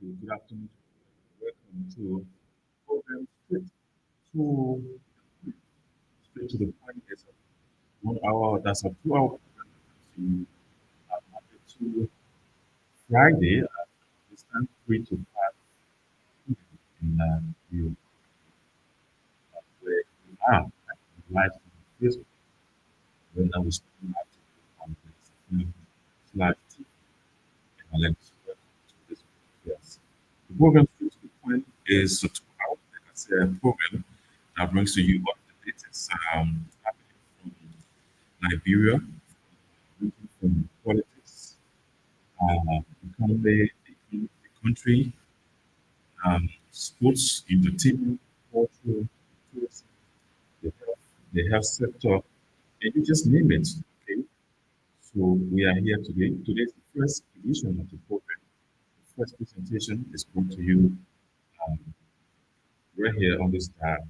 Good afternoon. Welcome to program to straight to the point. It's a 1 hour. That's a 2 hour program to Monday to Friday. We stand 3 to 5 in you where we are live on Facebook. When I was live on this live TV. And let us welcome to this yes. The program straight to the point is a 2 hour, like I said, program that brings to you all the latest happening from Liberia, from politics, economy, the country, sports, entertainment, culture, tourism, the health sector, and you just name it. Okay, so we are here today. Today is the first edition of the program. The first presentation is brought to you um, right here on this tab.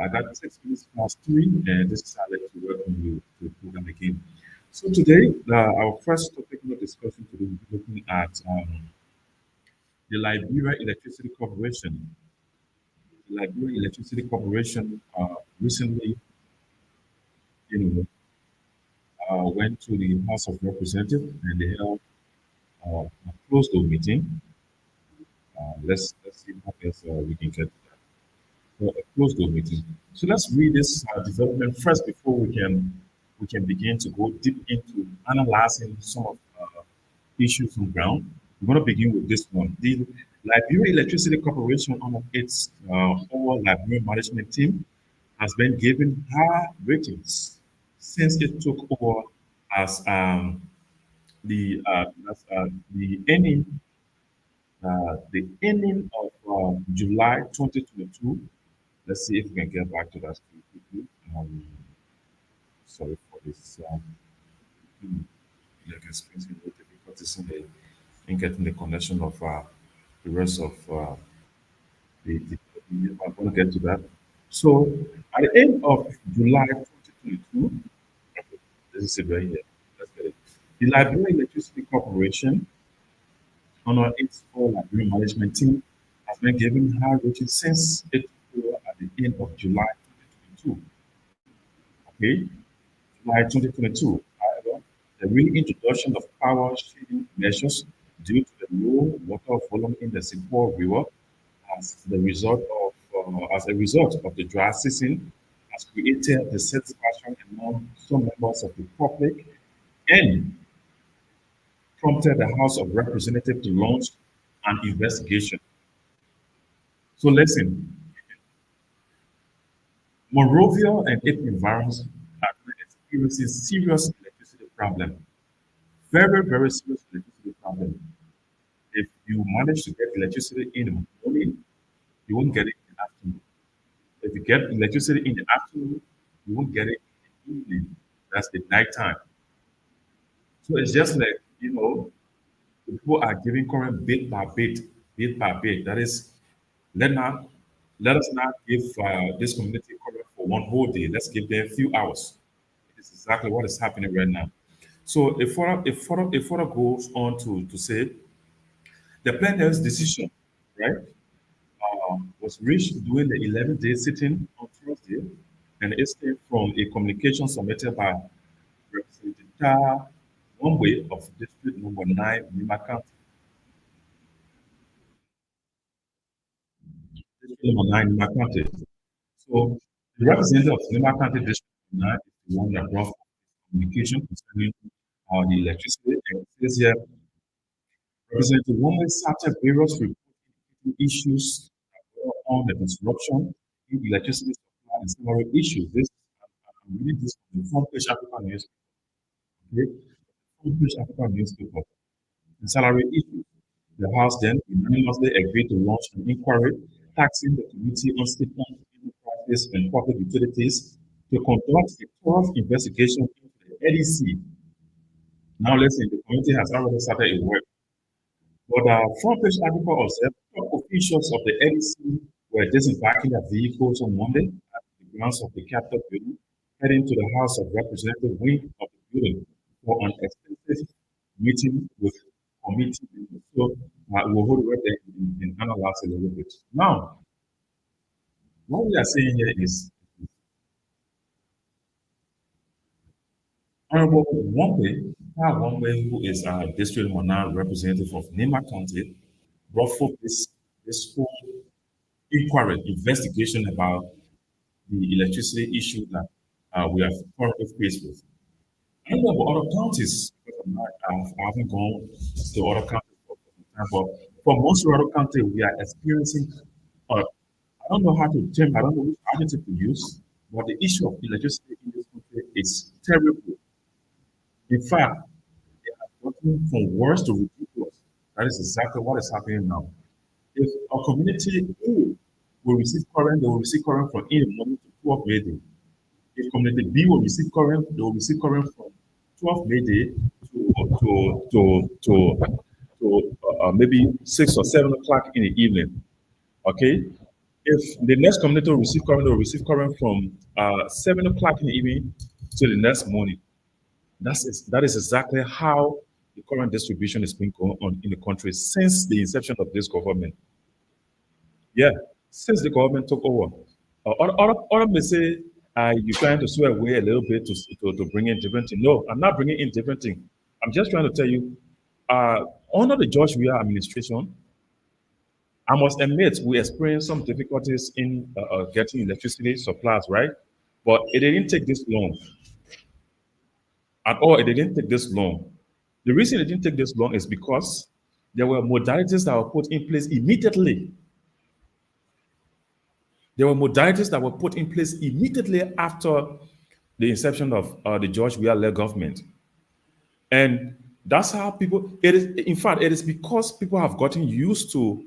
I got 6 minutes past 3, and this is Alex to welcome you to the program again. So today, our first topic of discussion today will be looking at the Liberia Electricity Corporation. The Liberia Electricity Corporation recently, you know, went to the House of Representatives and they held a closed-door meeting. Let's see what else we can get to that. So a closed-door meeting. So let's read this development first before we can begin to go deep into analyzing some of issues on ground. We're going to begin with this one. The Liberia Electricity Corporation, on its whole Liberia management team, has been given high ratings since it took over as the ending of July 2022. Let's see if we can get back to that quickly. Sorry for this. Like experiencing no difficulties in getting the connection of the rest of the I'm going to get to that. So at the end of July 2022, this is it right here. Let's get it. The Liberia Electricity Corporation, under its full Liberia management team, has been given high rating since it took over at the end of July 2022. Okay, July 2022. However, the reintroduction of power shading measures due to the low water volume in the Singapore River as a result of the dry season has created dissatisfaction among some members of the public and prompted the House of Representatives to launch an investigation. So listen, Monrovia and its environs are experiencing serious electricity problem. Very, very serious electricity problem. If you manage to get electricity in the morning, you won't get it in the afternoon. If you get electricity in the afternoon, you won't get it in the evening. That's the nighttime. So it's just like, people are giving current bit by bit. That is, let not let us not give this community current for one whole day. Let's give them a few hours. It's exactly what is happening right now. So it further goes on to say the plenary decision, right, was reached during the 11th day sitting on Thursday, and it stemmed from a communication submitted by Representative Ta Wambwe of District Number 9, Nima County. District Number 9, Nima County. So the representative of Nima County District 9 is the one that brought communication concerning the electricity. And it says here, Representative Wambwe cited various reporting issues on the disruption in electricity supply and similar issues. I'm reading this from the front page African newspaper. Okay? Front page African newspaper. The salary issues. The House then unanimously agreed to launch an inquiry taxing the Committee on State-Owned Enterprises and Public Utilities to conduct a thorough investigation into the EDC. Now, listen, the committee has already started a work. But front page article observed top officials of the EDC were disembarking their vehicles on Monday at the grounds of the Capitol building, heading to the House of Representatives wing of the building for an extensive meeting with committee members. So we'll hold it right there in and analyze it a little bit. Now, what we are saying here is Honorable Wombe, Wombe, who is a district monarch representative of Nema County, brought forth this whole inquiry, investigation about the electricity issue that we are currently faced with. I know about other counties, because I haven't gone to other counties for some time, but for most of other counties, we are experiencing, I don't know how to term, I don't know which adjective to use, but the issue of electricity in this country is terrible. In fact, they are gotten from worse to ridiculous. That is exactly what is happening now. If a community A will receive current, they will receive current from in the morning to 12 midday. If community B will receive current, they will receive current from 12 midday to maybe 6 or 7 o'clock in the evening. Okay? If the next community will receive current, they will receive current from 7 o'clock in the evening to the next morning. That is exactly how the current distribution is being going on in the country since the inception of this government. Yeah, since the government took over. Other may say you're trying to swear away a little bit to bring in different things. No, I'm not bringing in different things. I'm just trying to tell you, under the George Weah administration, I must admit we experienced some difficulties in getting electricity supplies, right? But it didn't take this long at all. It didn't take this long. The reason it didn't take this long is because there were modalities that were put in place immediately. There were modalities that were put in place immediately after the inception of the George Weah-led government. And that's how people, it is, in fact, it is because people have gotten used to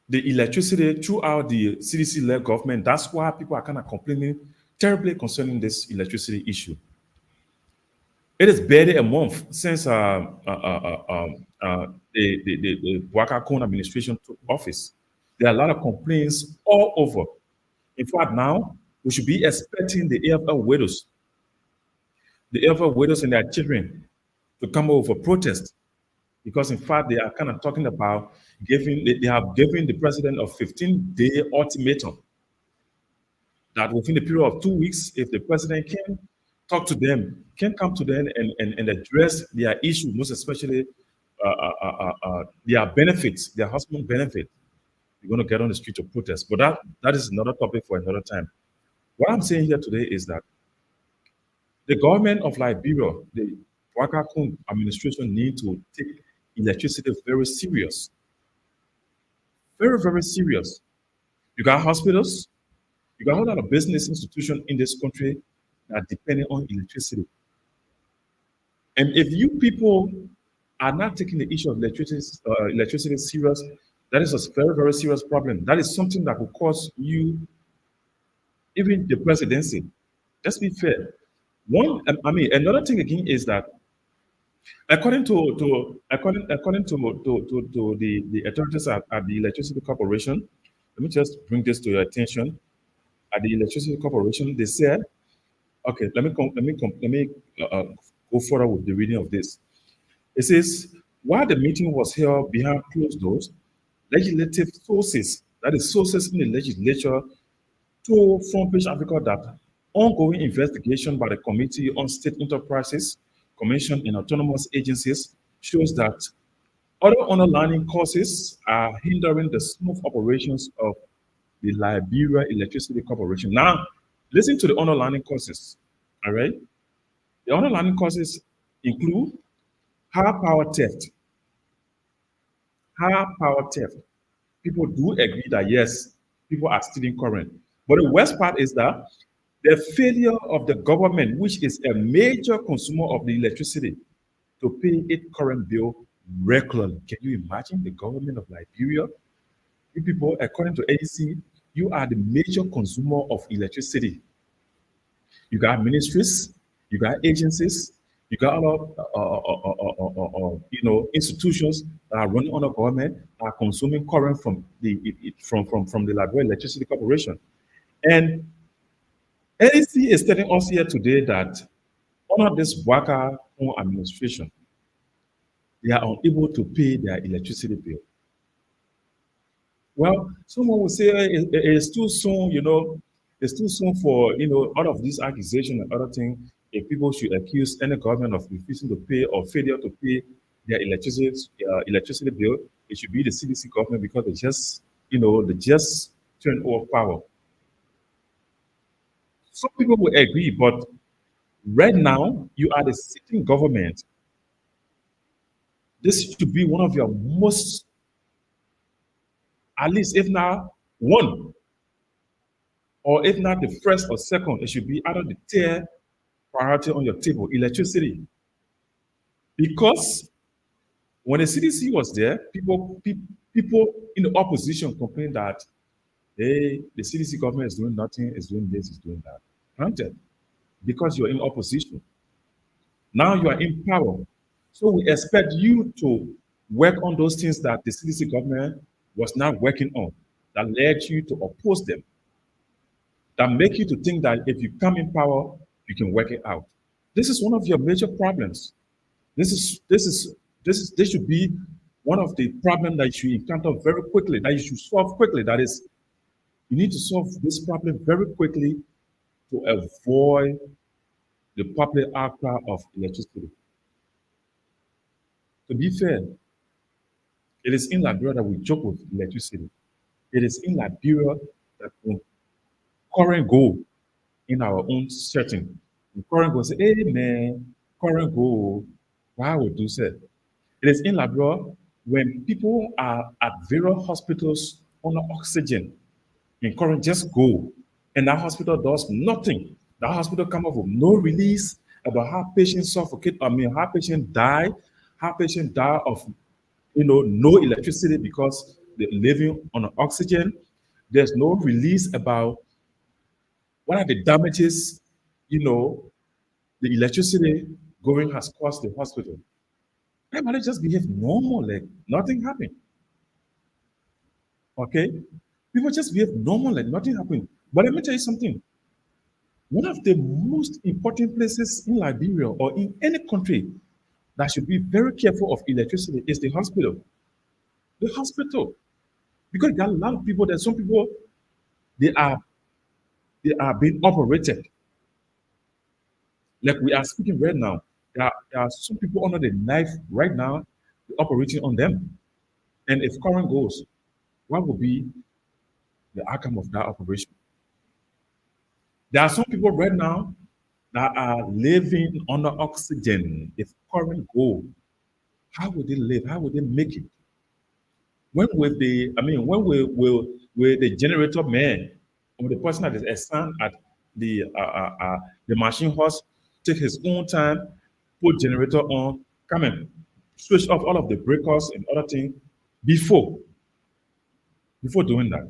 the electricity throughout the CDC-led government. That's why people are kind of complaining terribly concerning this electricity issue. It is barely a month since the Boubacar Koun administration took office. There are a lot of complaints all over. In fact, now we should be expecting the AFL widows and their children to come over for protest because, in fact, they are kind of talking about they have given the president a 15-day ultimatum that within the period of 2 weeks, if the president can talk to them, can come to them and address their issues, most especially their benefits, their husband benefit, you're going to get on the street to protest. But that is another topic for another time. What I'm saying here today is that the government of Liberia, the Boubacar Koun administration, need to take electricity very serious. Very, very serious. You got hospitals, you got a lot of business institutions in this country that are depending on electricity. And if you people are not taking the issue of electricity serious, that is a very, very serious problem. That is something that will cause you even the presidency. Let's be fair. Another thing again is that according to the authorities at the Electricity Corporation, let me just bring this to your attention. At the Electricity Corporation, they said, okay, let me go further with the reading of this. It says, while the meeting was held behind closed doors, legislative sources, that is sources in the legislature, told Front-Page Africa that ongoing investigation by the Committee on State Enterprises, Commission and Autonomous Agencies shows that other underlying causes are hindering the smooth operations of the Liberia Electricity Corporation. Now, listen to the underlying causes, all right? The underlying causes include high power theft. High power theft. People do agree that yes, people are stealing current. But the worst part is that the failure of the government, which is a major consumer of the electricity, to pay its current bill regularly. Can you imagine the government of Liberia? You people, according to AEC, you are the major consumer of electricity. You got ministries, you got agencies, you got a lot of institutions that are running under government that are consuming current from the Liberia Electricity Corporation. And AEC is telling us here today that under this Boubacar Koun administration, they are unable to pay their electricity bill. Well, someone will say it's too soon, it's too soon for, all of these accusations and other things. If people should accuse any government of refusing to pay or failure to pay their electricity bill, it should be the CDC government because they just turned over power. Some people will agree, but right now, you are the sitting government. This should be one of your most, at least if not one, or if not the first or second, it should be out of the tier priority on your table, electricity. Because when the CDC was there, people in the opposition complained that, hey, the CDC government is doing nothing, is doing this, is doing that. Granted, because you're in opposition. Now you are in power. So we expect you to work on those things that the CDC government was not working on, that led you to oppose them, that make you to think that if you come in power, you can work it out. This is one of your major problems. This should be one of the problems that you should encounter very quickly, that you should solve quickly. That is, you need to solve this problem very quickly to avoid the public outcry of electricity. To be fair, it is in Liberia that we joke with electricity. It is in Liberia that when current go in our own setting, the current go say, hey man, current go, why would do so? It is in Liberia when people are at various hospitals on oxygen and current just go, and that hospital does nothing. That hospital come up with no release about how patients suffocate. I mean, how patient die of no electricity because they're living on oxygen. There's no release about what are the damages, you know, the electricity going has caused the hospital. Everybody just behave normal, like nothing happened. Okay? People just behave normal, like nothing happened. But let me tell you something. One of the most important places in Liberia or in any country that should be very careful of electricity is the hospital. The hospital. Because there are a lot of people, there's some people, they are they are being operated. Like we are speaking right now. There are some people under the knife right now operating on them. And if current goes, what will be the outcome of that operation? There are some people right now that are living under oxygen. If current go, how will they live? How will they make it? When will when will the generator man or the person that is assigned at the machine house take his own time, put generator on, come and switch off all of the breakers and other things before before doing that?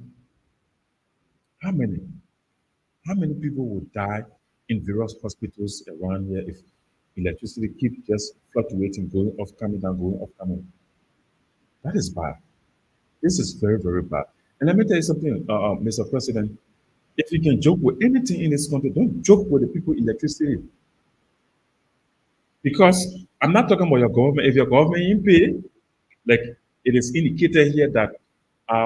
How many? How many people will die in various hospitals around here if electricity keep just fluctuating, going off, coming down, going off, coming? That is bad. This is very, very bad. And let me tell you something, Mr. President. If you can joke with anything in this country, don't joke with the people electricity. Because I'm not talking about your government. If your government in pay, like it is indicated here that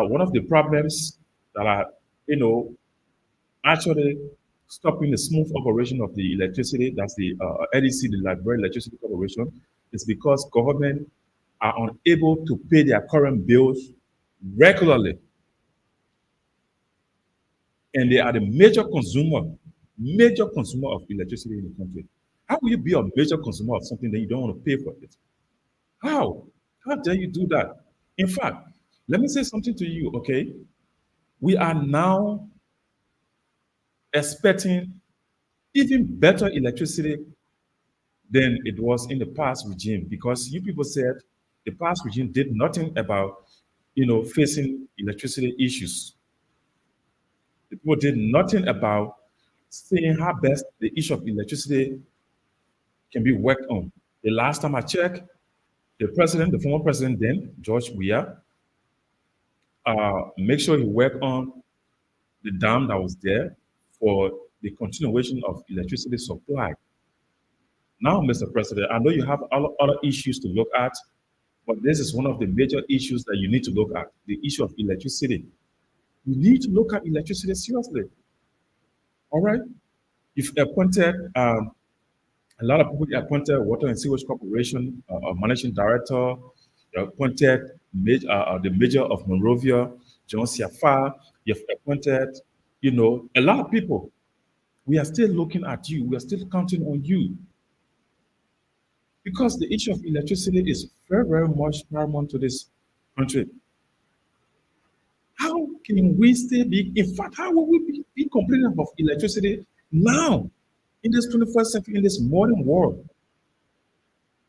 one of the problems that are, you know, actually stopping the smooth operation of the electricity, that's the LEC, the Liberia Electricity Corporation, is because government are unable to pay their current bills regularly. And they are the major consumer of electricity in the country. How will you be a major consumer of something that you don't want to pay for it? How? How dare you do that? In fact, let me say something to you, okay? We are now expecting even better electricity than it was in the past regime because you people said the past regime did nothing about, facing electricity issues. The people did nothing about seeing how best the issue of electricity can be worked on. The last time I checked, the former president then, George Weah, make sure he worked on the dam that was there for the continuation of electricity supply. Now, Mr. President, I know you have other issues to look at, But this is one of the major issues that you need to look at, the issue of electricity. You need to look at electricity seriously. All right? You've appointed a lot of people. You appointed Water and Sewage Corporation managing director. You appointed the mayor of Monrovia, John Siafa. You've appointed, a lot of people. We are still looking at you. We are still counting on you because the issue of electricity is very, very much paramount to this country. How can we still be, in fact, how will we be complaining about electricity now in this 21st century, in this modern world?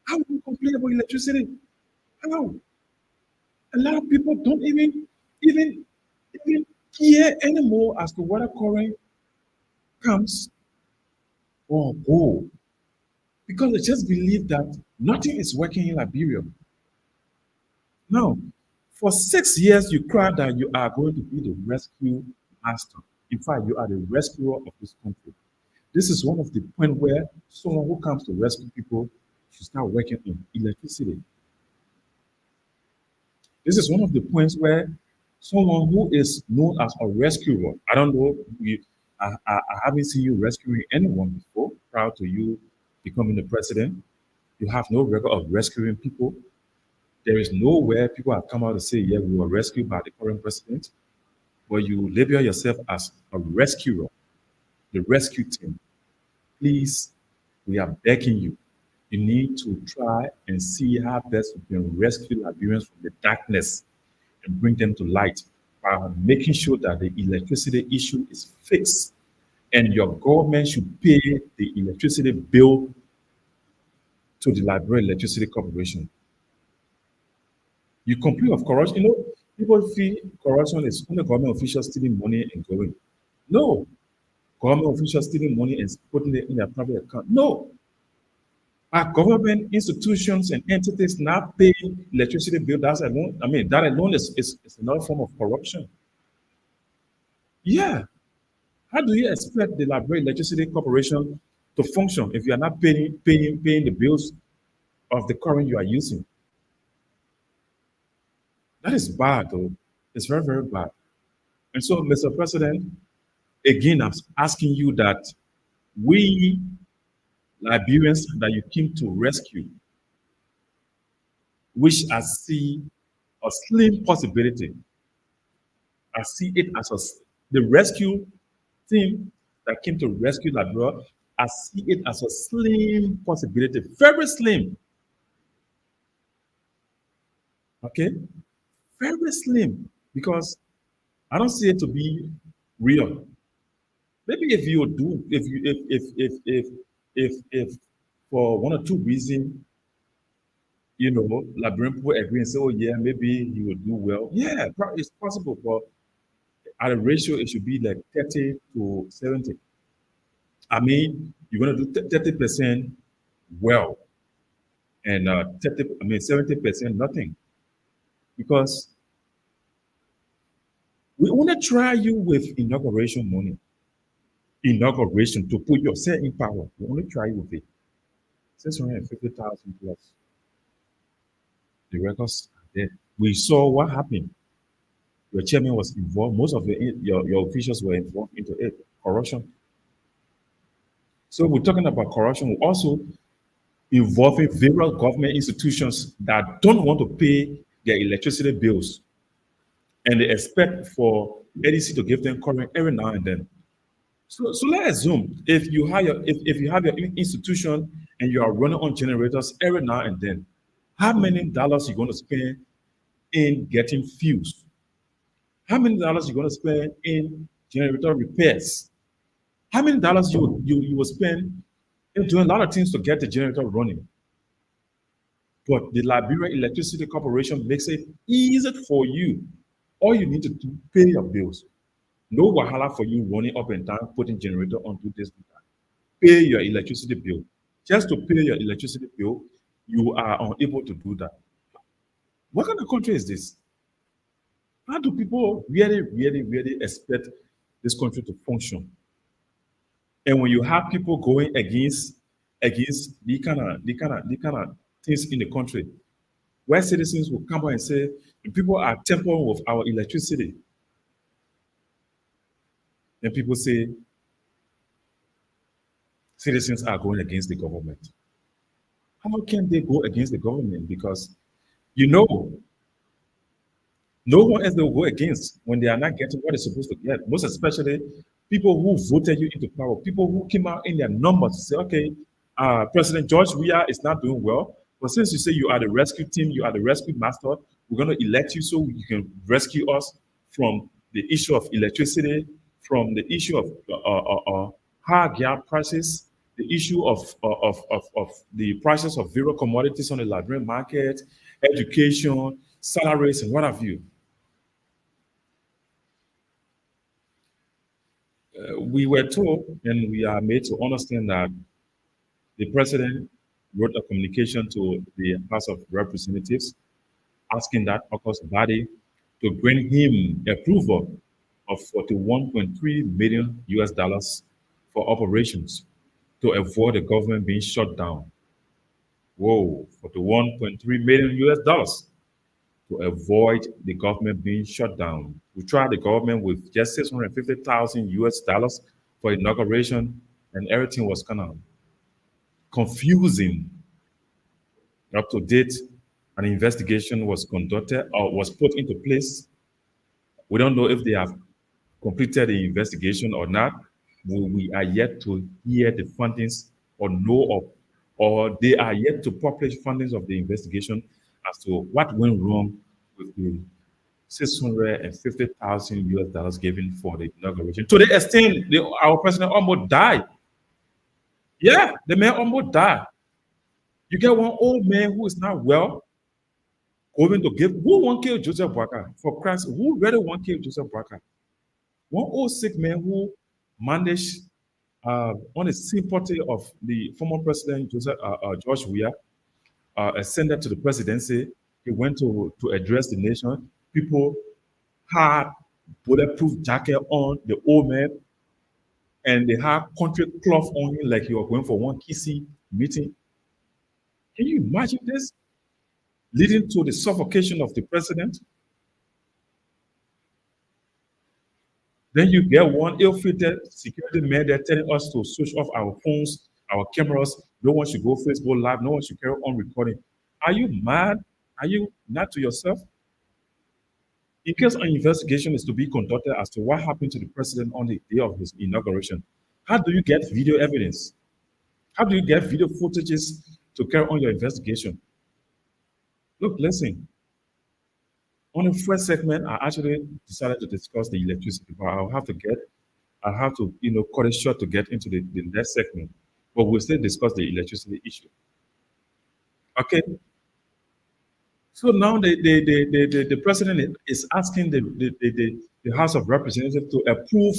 How will we complain about electricity? How? A lot of people don't even, even care anymore as to whether current comes or go because they just believe that nothing is working in Liberia. Now, for 6 years, you cried that you are going to be the rescue master. In fact, you are the rescuer of this country. This is one of the points where someone who comes to rescue people should start working on electricity. This is one of the points where someone who is known as a rescuer, I don't know, I haven't seen you rescuing anyone before prior to you becoming the president. You have no record of rescuing people. There is nowhere people have come out to say, yeah, we were rescued by the current president, but you label yourself as a rescuer, the rescue team. Please, we are begging you. You need to try and see how best you can rescue Liberians from the darkness and bring them to light by making sure that the electricity issue is fixed and your government should pay the electricity bill to the Liberia Electricity Corporation. You complain of corruption. People feel corruption is only government officials stealing money and going. No, government officials stealing money and putting it in their private account. No, our government institutions and entities now pay electricity bill. That's alone. I mean, that alone is another form of corruption. Yeah. How do you expect the Liberia Electricity Corporation to function if you are not paying the bills of the current you are using? That is bad, though. It's very, very bad. And so, Mr. President, again, I'm asking you that we Liberians that you came to rescue, which I see a slim possibility. I see it as the rescue team that came to rescue Liberia. I see it as a slim possibility, very slim. Okay, very slim because I don't see it to be real. Maybe if you do, if you if for one or two reasons, Liberian people agree and say, oh yeah, maybe he will do well. Yeah, it's possible, but at a ratio, it should be like 30 to 70. I mean, you're gonna do 30% well, and 70% nothing, because we want to try you with inauguration money, inauguration to put yourself in power. We only try you with it, 650,000 plus. The records are there. We saw what happened. Your chairman was involved. Most of your officials were involved into it. Corruption. So we're talking about corruption. We're also involving various government institutions that don't want to pay their electricity bills, and they expect for EDC to give them current every now and then. So let's assume if you have your institution and you are running on generators every now and then, how many dollars you going to spend in getting fuels? How many dollars you going to spend in generator repairs? How many dollars you will spend in doing a lot of things to get the generator running? But the Liberia Electricity Corporation makes it easy for you. All you need to do, pay your bills. No wahala for you running up and down, putting generator onto this. Pay your electricity bill. Just to pay your electricity bill, you are unable to do that. What kind of country is this? How do people really, really, really expect this country to function? And when you have people going against the kind of things in the country, where citizens will come out and say, people are tampering with our electricity. And people say, citizens are going against the government. How can they go against the government? Because you know, no one else they will go against when they are not getting what they're supposed to get. Most especially people who voted you into power, people who came out in their numbers to say, okay, President George Weah is not doing well. But since you say you are the rescue team, you are the rescue master, we're going to elect you so you can rescue us from the issue of electricity, from the issue of high gas prices, the issue of the prices of various commodities on the Liberian market, education, salaries, and what have you. We were told and we are made to understand that the president wrote a communication to the House of Representatives asking that August body to grant him approval of 41.3 million US dollars for operations to avoid the government being shut down. Whoa, 41.3 million US dollars to avoid the government being shut down. We tried the government with just 650,000 US dollars for inauguration, and everything was kind of confusing. Up to date, an investigation was conducted or was put into place. We don't know if they have completed the investigation or not. We are yet to hear the findings or know of, or they are yet to publish findings of the investigation as to what went wrong with the 650,000 US dollars given for the inauguration. To the extent our president almost died. Yeah, the man almost died. You get one old man who is not well going to give. Who won't kill Joseph Boakai? For Christ, who really won't kill Joseph Boakai? One old sick man who managed on the sympathy of the former president Joseph George Weah, ascended to the presidency. He went to address the nation. People had bulletproof jacket on the old man, and they had country cloth on him like he was going for one kissy meeting. Can you imagine this? Leading to the suffocation of the president. Then you get one ill-fitted security man there telling us to switch off our phones, our cameras. No one should go Facebook Live. No one should carry on recording. Are you mad? Are you not to yourself? In case an investigation is to be conducted as to what happened to the president on the day of his inauguration, how do you get video evidence? How do you get video footages to carry on your investigation? Look, listen. On the first segment, I actually decided to discuss the electricity, but I have to, cut it short to get into the next segment. But we'll still discuss the electricity issue. Okay. So now the president is asking the House of Representatives to approve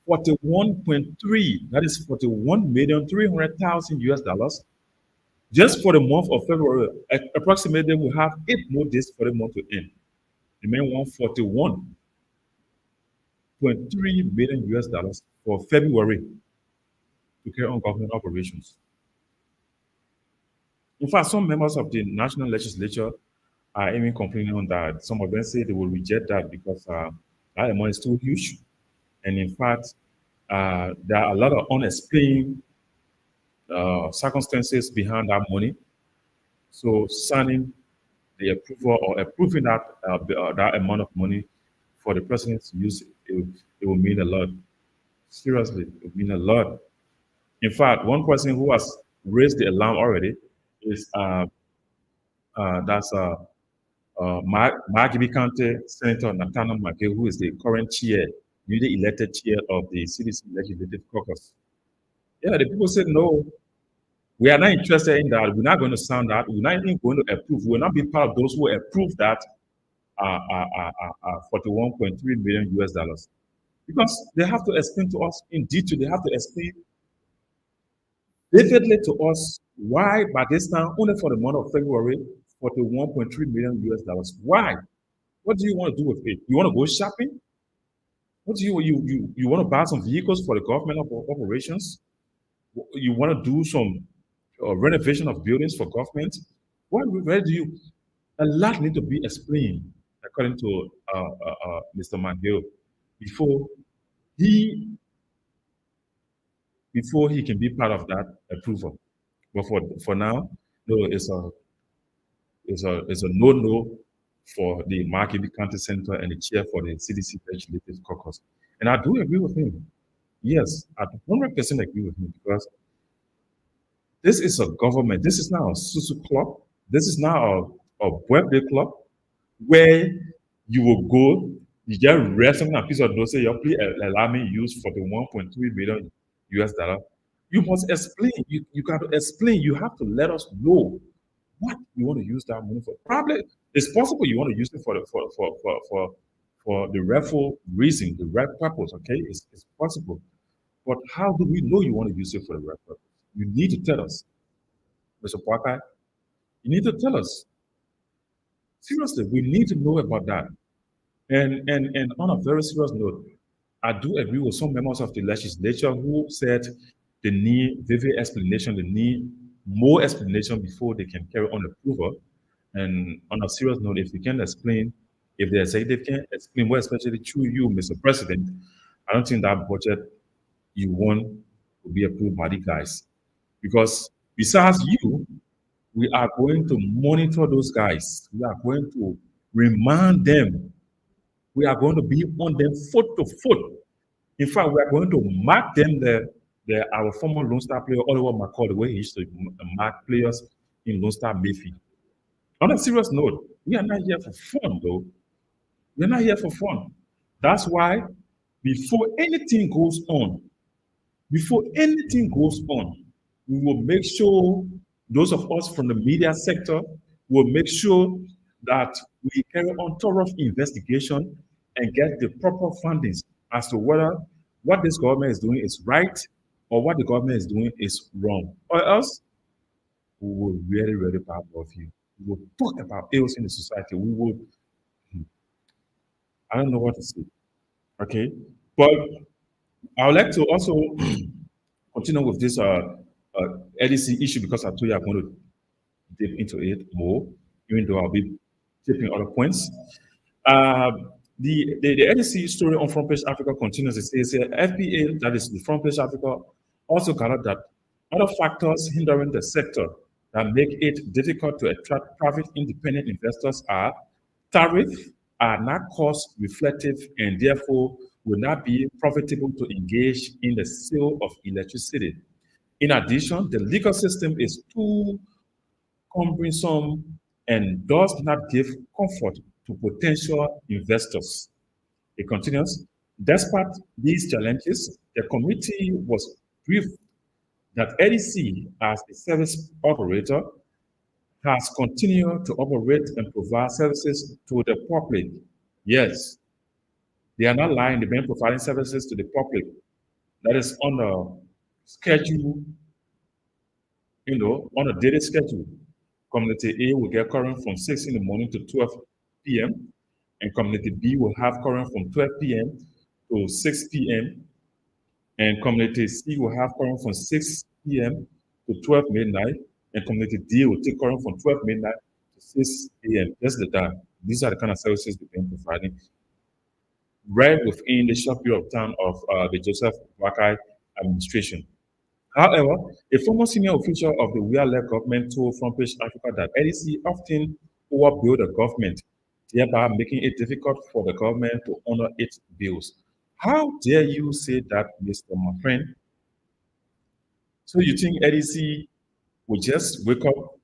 41.3, that is 41,300,000 US dollars, just for the month of February. Approximately, we have 8 more days for the month to end. The man won 41.3 million US dollars for February to carry on government operations. In fact, some members of the national legislature are even complaining on that. Some of them say they will reject that because that amount is too huge. And in fact, there are a lot of unexplained circumstances behind that money. So signing the approval or approving that amount of money for the president to use, it will mean a lot. Seriously, it will mean a lot. In fact, one person who has raised the alarm already is that's Mark County Senator Nathaniel McGill, who is the current chair, newly elected chair of the CDC Legislative Caucus. Yeah, the people said no. We are not interested in that. We're not going to sign that. We're not even going to approve. We'll not be part of those who approve that 41.3 million US dollars. Because they have to explain to us in detail, they have to explain vividly to us why by this time, only for the month of February, 41.3 million US dollars. Why? What do you want to do with it? You want to go shopping? What do you want to buy some vehicles for the government operations? You want to do some renovation of buildings for government? Where do you? A lot need to be explained, according to Mr. McGill, before he before he can be part of that approval. But for now, no, it's a no-no for the Mark County Center and the chair for the CDC Legislative Caucus. And I do agree with him. Yes, I 100% agree with him because this is a government. This is not a susu club. This is not a birthday club where you will go, you just read something a piece of note, say, "Your please allow me use for the 1.3 million US dollar." You must explain. You got to explain. You have to let us know what you want to use that money for. Probably it's possible you want to use it for the rightful reason, the right purpose. Okay, it's possible. But how do we know you want to use it for the right purpose? You need to tell us, Mr. Parker. You need to tell us. Seriously, we need to know about that. And on a very serious note, I do agree with some members of the legislature who said they need vivid explanation, they need more explanation before they can carry on approval. And on a serious note, if you can explain, if the executive can explain, more especially through you, Mr. President, I don't think that budget you want will be approved by the guys. Because besides you, we are going to monitor those guys. We are going to remind them. We are going to be on them foot to foot. In fact, we are going to mark them our former Lone Star player, Oliver McCall, the way he used to mark players in Lone Star Mayfield. On a serious note, we are not here for fun, though. We're not here for fun. That's why before anything goes on, we will make sure those of us from the media sector will make sure that we carry on thorough investigation and get the proper fundings as to whether what this government is doing is right or what the government is doing is wrong. Or else we will really, really bad of you. We will talk about ills in the society. We will, I don't know what to say. Okay. But I would like to also continue with this LDC issue because I told you I'm going to dip into it more, even though I'll be tipping other points. The LDC story on Front Page Africa continues. It says here, FPA, that is the Front Page Africa, also gathered that other factors hindering the sector that make it difficult to attract private independent investors are tariffs are not cost reflective and therefore will not be profitable to engage in the sale of electricity. In addition, the legal system is too cumbersome and does not give comfort to potential investors. It continues, despite these challenges, the committee was briefed that EDC, as a service operator, has continued to operate and provide services to the public. Yes, they are not lying, they've been providing services to the public. That is on a schedule, on a daily schedule. Community A will get current from 6 in the morning to 12 p.m. and community B will have current from 12 p.m. to 6 p.m. and community C will have current from 6 p.m. to 12 midnight and community D will take current from 12 midnight to 6 a.m. That's the time. These are the kind of services we've been providing right within the short period of time of the Joseph Boakai administration. However, a former senior official of the Weah-led government told Front Page Africa that EDC often overbilled the government, thereby making it difficult for the government to honor its bills. How dare you say that, Mr. My friend? So you think EDC will just wake up?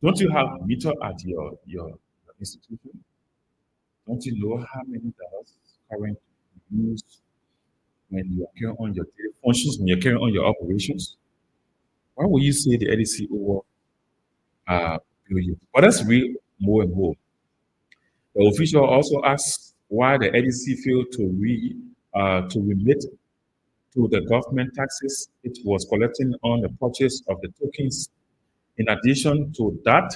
Don't you have meter at your institution? Don't you know how many dollars current you use when you are carrying on your daily functions, when you're carrying on your operations? Why would you say the EDC over bill you? But that's real more and more. The official also asked why the EDC failed to remit to the government taxes it was collecting on the purchase of the tokens. In addition to that,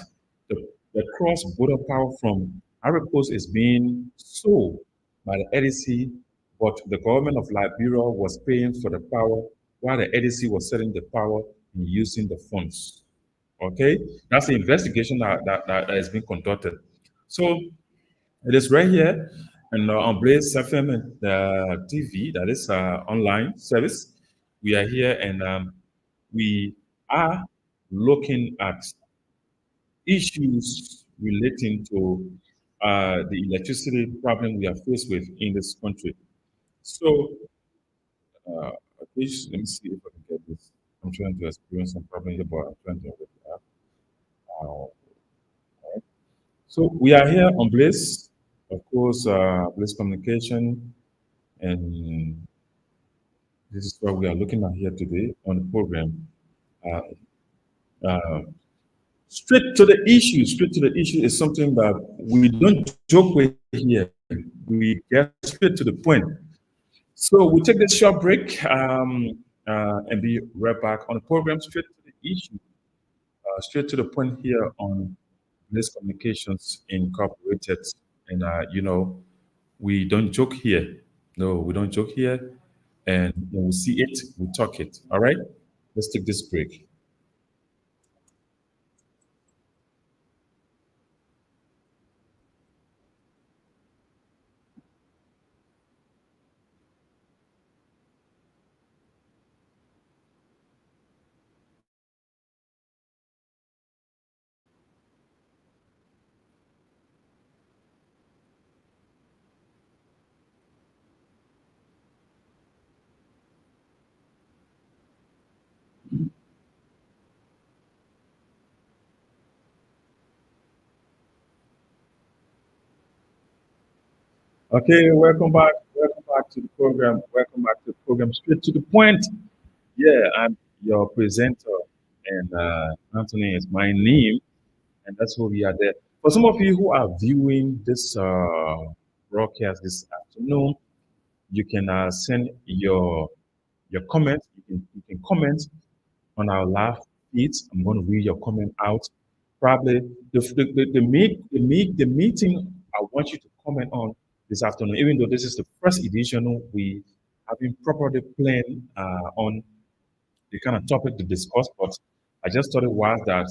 the cross-border power from Ivory Coast is being sold by the EDC, but the government of Liberia was paying for the power while the EDC was selling the power and using the funds. Okay, that's the investigation that has been conducted. So it is right here and on Blaze FM and TV, that is online service. We are here and we are looking at issues relating to the electricity problem we are faced with in this country. So, let me see if I can get this. I'm trying to experience some problem here, but I'm trying to get it up. Uh, so we are here on Blaze, of course, Blaze Communication, and this is what we are looking at here today on the program. Uh, uh, Straight to the issue. Straight to the issue is something that we don't joke with here. We get straight to the point. So we take this short break and be right back on the program. Straight to the issue. Straight to the point here on Bliss Communications Incorporated. And we don't joke here. No, we don't joke here. And when we see it, we talk it. All right? Let's take this break. Okay, welcome back. Welcome back to the program. Welcome back to the program. Straight to the point. Yeah, I'm your presenter, and Anthony is my name, and that's who we are there. For some of you who are viewing this broadcast this afternoon, you can send your comments. You can comment on our live feeds. I'm going to read your comment out. Probably the meeting I want you to comment on this afternoon, even though this is the first edition, we have been properly planned on the kind of topic to discuss. But I just thought it was that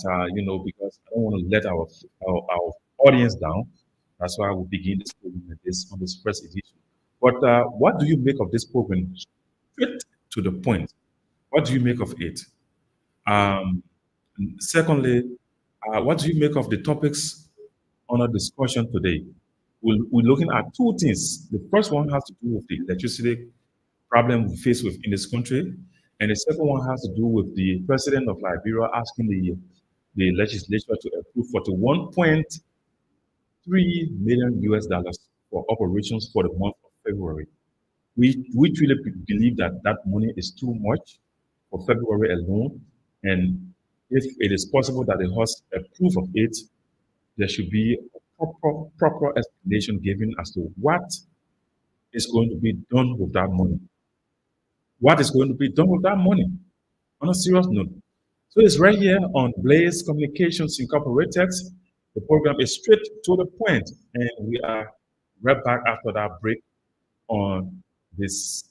because I don't want to let our audience down. That's why we begin this program on this first edition. But what do you make of this program? Straight to the point. What do you make of it? Um, Secondly, what do you make of the topics on our discussion today? We're looking at two things. The first one has to do with the electricity problem we face with in this country, and the second one has to do with the president of Liberia asking the legislature to approve 41.3 million US dollars for operations for the month of February. We truly believe that that money is too much for February alone, and if it is possible that the host approve of it, there should be a proper explanation given as to what is going to be done with that money. What is going to be done with that money? On a serious note. So it's right here on Blaze Communications Incorporated. The program is straight to the point, and we are right back after that break on this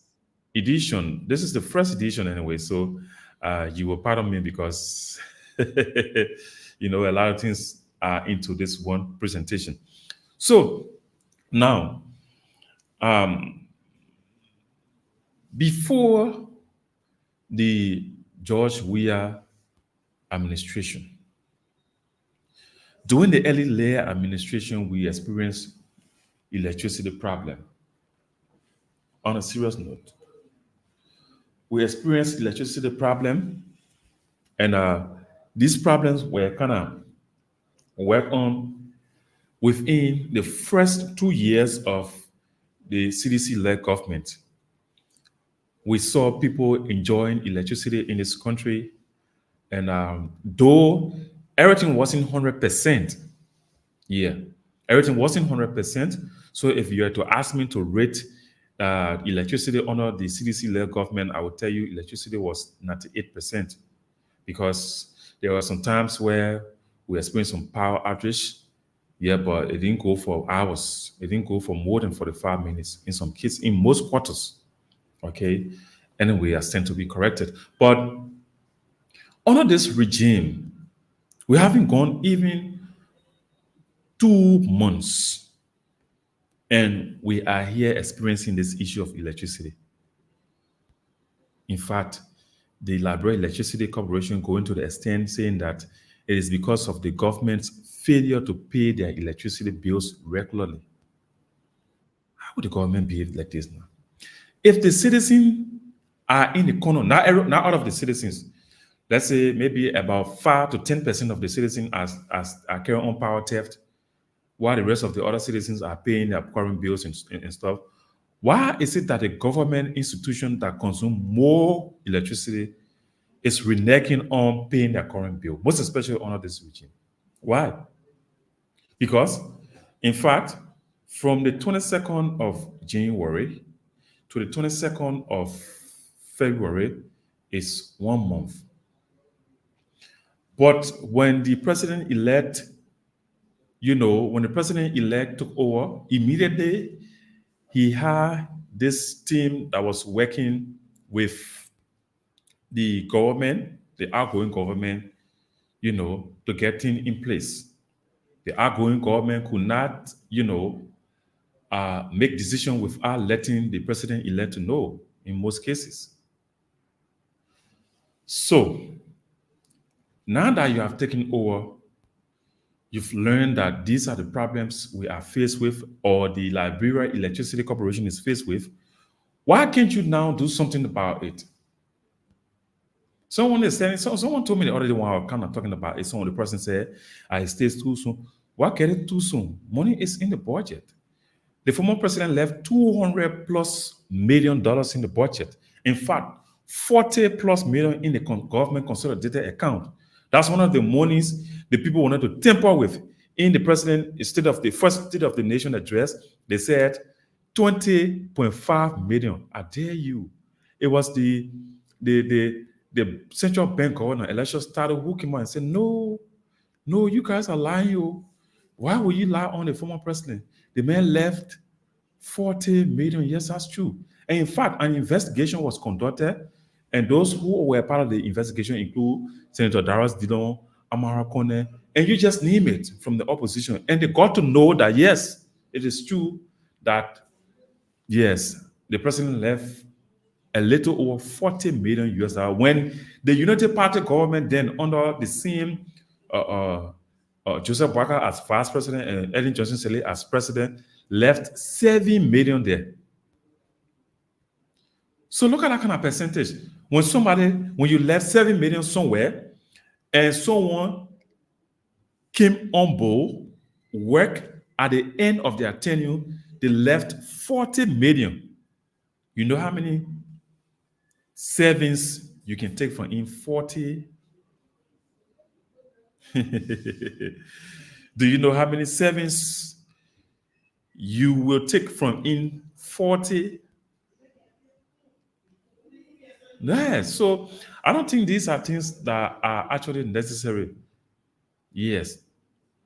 edition. This is the first edition anyway, so you will pardon me because a lot of things are into this one presentation. So now, before the George Weah administration, during the early layer administration, we experienced electricity problem. On a serious note, we experienced electricity problem, and these problems were kind of worked on within the first 2 years of the CDC-led government. We saw people enjoying electricity in this country, and though everything wasn't 100%, yeah, everything wasn't 100%. So if you were to ask me to rate electricity under the CDC-led government, I would tell you electricity was 98% because there were some times where we experienced some power outage. Yeah, but it didn't go for hours. It didn't go for more than 45 minutes in some cases, in most quarters. Okay. Anyway, I tend to be corrected. But under this regime, we haven't gone even 2 months, and we are here experiencing this issue of electricity. In fact, the Liberia Electricity Corporation going to the extent saying that it is because of the government's failure to pay their electricity bills regularly. How would the government behave like this now? If the citizens are in the corner, not out of the citizens, let's say maybe about 5 to 10% of the citizens are carrying on power theft, while the rest of the other citizens are paying their current bills and stuff. Why is it that a government institution that consumes more electricity is reneging on paying their current bill, most especially under this regime? Why? Because, in fact, from the 22nd of January to the 22nd of February is 1 month. But when the president elect, when the president elect took over, immediately he had this team that was working with the government, the outgoing government, to get things in place. The outgoing government could not, make decisions without letting the president elect to know in most cases. So now that you have taken over, you've learned that these are the problems we are faced with, or the Liberia Electricity Corporation is faced with. Why can't you now do something about it? Someone is saying, someone told me the other day when I was kind of talking about it, the person said, it stays too soon. Why get it too soon? Money is in the budget. The former president left $200+ million in the budget. In fact, 40+ million in the government consolidated account. That's one of the monies the people wanted to tamper with. In the president, the first State of the Nation address, they said 20.5 million. I dare you. It was the central bank governor, Elisha Stato, who came out and said, no, you guys are lying. Why would you lie on the former president? The man left 40 million. Yes, that's true. And in fact, an investigation was conducted, and those who were part of the investigation include Senator Darius Dillon, Amara Kone, and you just name it, from the opposition. And they got to know that, yes, it is true that, yes, the president left a little over 40 million US when the United Party government, then under the same Joseph Boakai as vice president and Ellen Johnson Sirleaf as president, left 7 million there. So look at that kind of percentage. When you left 7 million somewhere, and someone came on board, work at the end of their tenure, they left 40 million. You know how many savings you can take from in 40? Do you know how many savings you will take from in 40? Yes. So I don't think these are things that are actually necessary. Yes,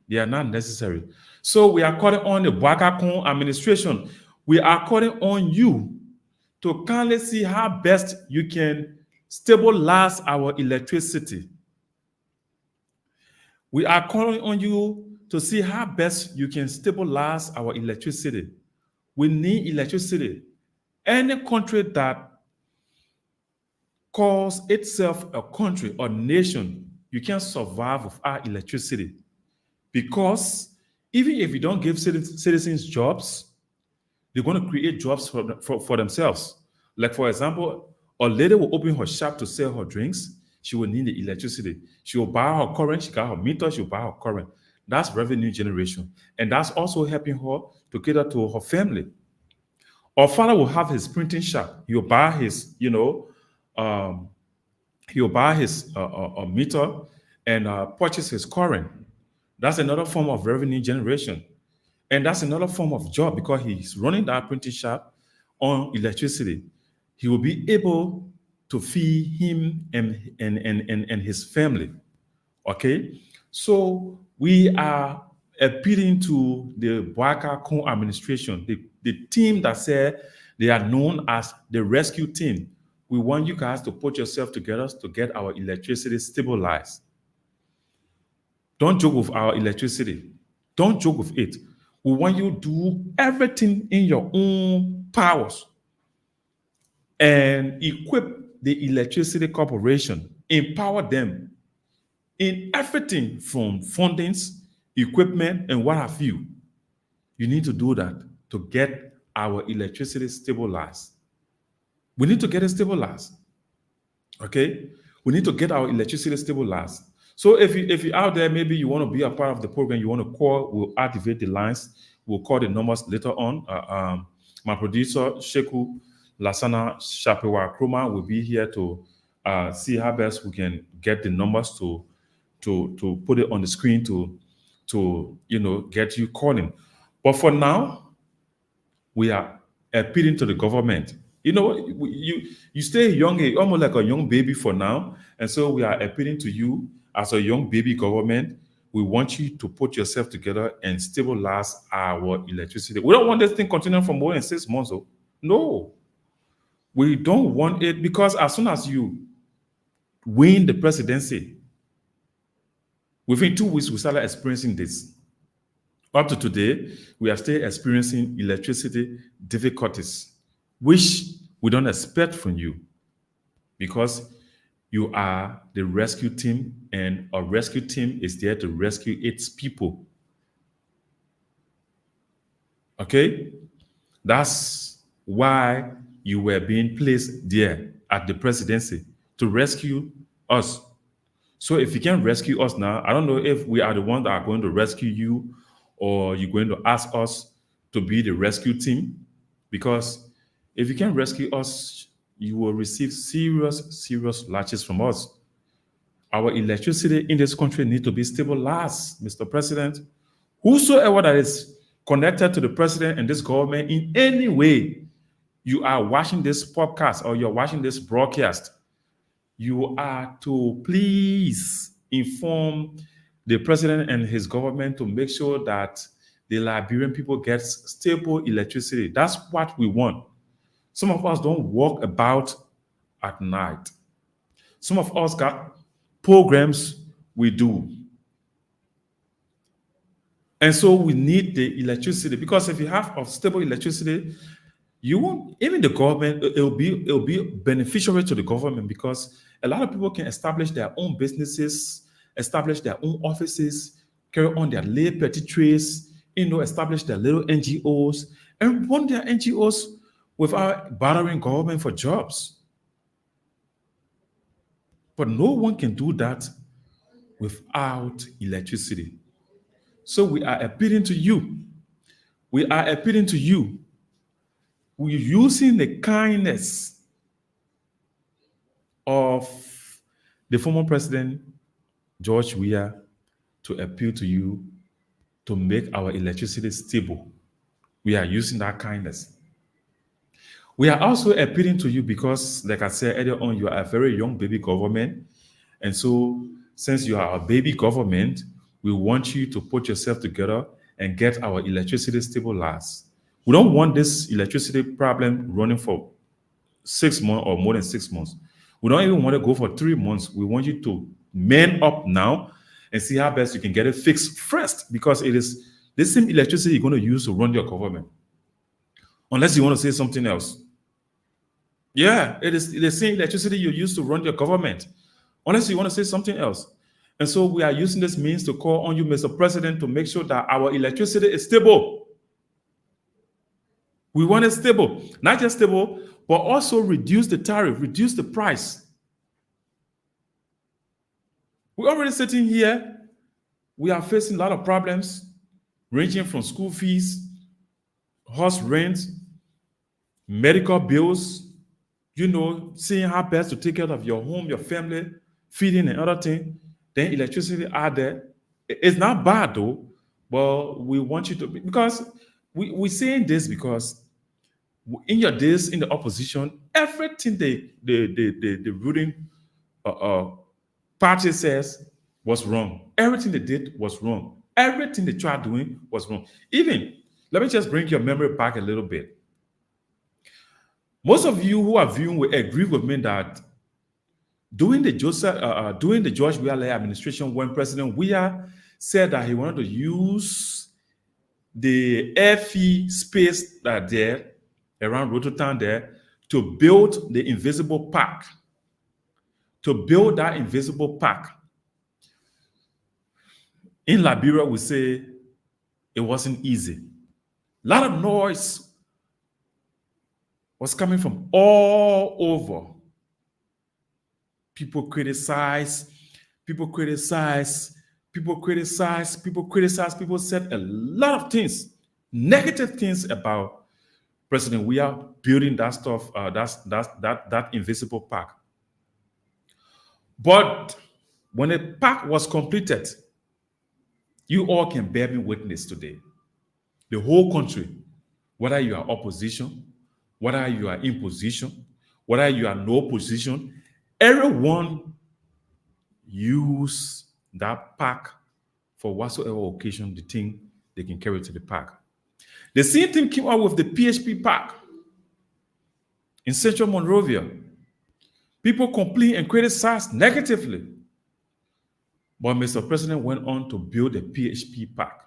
they are not necessary. So we are calling on the Boakai administration. We are calling on you to kindly see how best you can stabilize our electricity. We are calling on you to see how best you can stabilize our electricity. We need electricity. Any country that calls itself a country or nation, you can't survive without electricity. Because even if you don't give citizens jobs, they're going to create jobs for themselves. Like, for example, a lady will open her shop to sell her drinks. She will need the electricity. She will buy her current. She got her meter. She will buy her current. That's revenue generation. And that's also helping her to cater to her family. Our father will have his printing shop. He'll buy his, he'll buy his meter and purchase his current. That's another form of revenue generation. And that's another form of job because he's running that printing shop on electricity. He will be able to feed him and his family. Okay? So we are appealing to the Boakai administration, the team that said they are known as the rescue team. We want you guys to put yourself together to get our electricity stabilized. Don't joke with our electricity. Don't joke with it. We want you to do everything in your own powers and equip the electricity corporation, empower them in everything from fundings, equipment, and what have you. You need to do that to get our electricity stabilized. We need to get it stabilized. Okay, we need to get our electricity stabilized. So if you're out there, maybe you want to be a part of the program, you want to call, we'll activate the lines. We'll call the numbers later on. My producer Sheku Lasana Shapewa Kroma will be here to see how best we can get the numbers to put it on the screen to get you calling. But for now, we are appealing to the government. You stay young, almost like a young baby for now, and so we are appealing to you as a young baby government. We want you to put yourself together and stabilize our electricity. We don't want this thing continuing for more than 6 months. Oh. No, we don't want it because as soon as you win the presidency, within 2 weeks we started experiencing this. Up to today, we are still experiencing electricity difficulties, which we don't expect from you because you are the rescue team, and a rescue team is there to rescue its people. Okay? That's why you were being placed there at the presidency to rescue us. So if you can rescue us now, I don't know if we are the ones that are going to rescue you or you're going to ask us to be the rescue team. Because if you can rescue us, you will receive serious lashes from us. Our electricity in this country needs to be stabilized, Mr. President. Whosoever that is connected to the president and this government in any way, you are watching this podcast or you're watching this broadcast, you are to please inform the president and his government to make sure that the Liberian people get stable electricity. That's what we want. Some of us don't walk about at night. Some of us got programs we do. And so we need the electricity because if you have a stable electricity, you won't even the government, it'll be beneficial to the government because a lot of people can establish their own businesses, establish their own offices, carry on their little petty trades, establish their little NGOs, and run their NGOs without bothering government for jobs. But no one can do that without electricity. So we are appealing to you. We are appealing to you. We're using the kindness of the former president, George Weah, to appeal to you to make our electricity stable. We are using that kindness. We are also appealing to you because, like I said earlier on, you are a very young baby government. And so, since you are a baby government, we want you to put yourself together and get our electricity stabilized. We don't want this electricity problem running for 6 months or more than 6 months. We don't even want to go for 3 months. We want you to man up now and see how best you can get it fixed first because it is the same electricity you're going to use to run your government. Unless you want to say something else. Yeah, it is the same electricity you use to run your government. Unless you want to say something else. And so we are using this means to call on you, Mr. President, to make sure that our electricity is stable. We want it stable. Not just stable, but also reduce the tariff, reduce the price. We're already sitting here. We are facing a lot of problems, ranging from school fees, house rent, medical bills, seeing how best to take care of your home, your family, feeding and other things. Then electricity out there. It's not bad though, but we want you to, because we're saying this because in your days in the opposition, everything the ruling party says was wrong. Everything they did was wrong. Everything they tried doing was wrong. Even, let me just bring your memory back a little bit. Most of you who are viewing will agree with me that during the George Weah administration, when President Weah said that he wanted to use the airfield space that there around Rototown there to build the invisible park. To build that invisible park in Liberia, we say it wasn't easy. A lot of noise was coming from all over. People criticize, people criticize, people criticize, people criticize, people said a lot of things, negative things about President. We are building that stuff, that invisible park. But when the park was completed, you all can bear me witness today. The whole country, whether you are opposition, whether you are in position, whether you are no position, everyone use that park for whatsoever occasion they think they can carry to the park. The same thing came out with the PHP park in Central Monrovia. People complain and criticize negatively. But Mr. President went on to build the PHP park.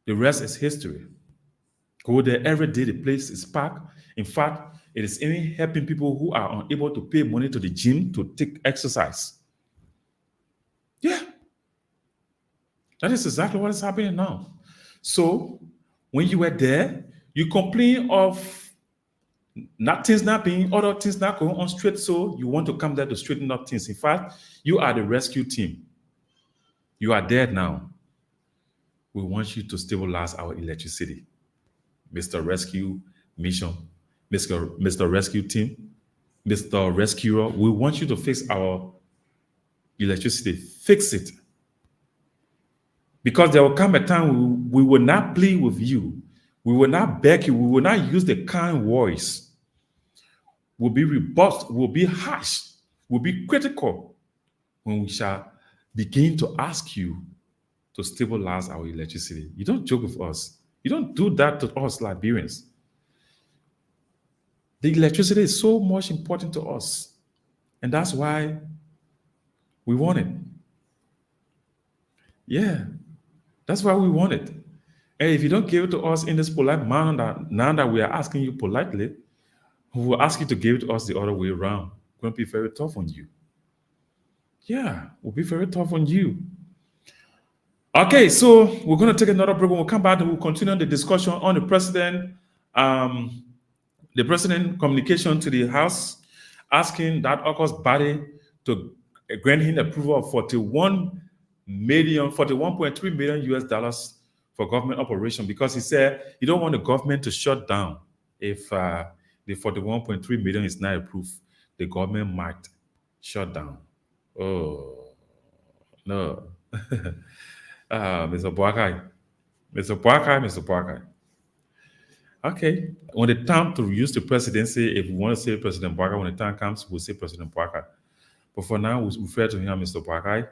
The rest is history. Go there every day, the place is packed. In fact, it is even helping people who are unable to pay money to the gym to take exercise. Yeah. That is exactly what is happening now. So when you were there, you complain of things not being, other things not going on straight, so you want to come there to straighten up things. In fact, you are the rescue team. You are there now. We want you to stabilize our electricity. Mr. Rescue Mission, Mr. Rescue Team, Mr. Rescuer, we want you to fix our electricity. Fix it. Because there will come a time we will not plead with you. We will not beg you. We will not use the kind voice. We'll be robust. We'll be harsh. We'll be critical when we shall begin to ask you to stabilize our electricity. You don't joke with us. You don't do that to us, Liberians. The electricity is so much important to us. And that's why we want it. Yeah, that's why we want it. And if you don't give it to us in this polite manner, now that we are asking you politely, we will ask you to give it to us the other way around. We're going to be very tough on you. Yeah, we'll be very tough on you. Okay, so we're going to take another break. When we come back, and we'll continue the discussion on the president communication to the House, asking that AUKUS body to grant him approval of 41.3 million US dollars for government operation, because he said he don't want the government to shut down. If the 41.3 million is not approved, the government might shut down. Oh no. Mr. Boakai. Okay. When the time to use the presidency, if we want to say President Boakai, when the time comes, we'll say President Boakai. But for now, we refer to him Mr. Boakai,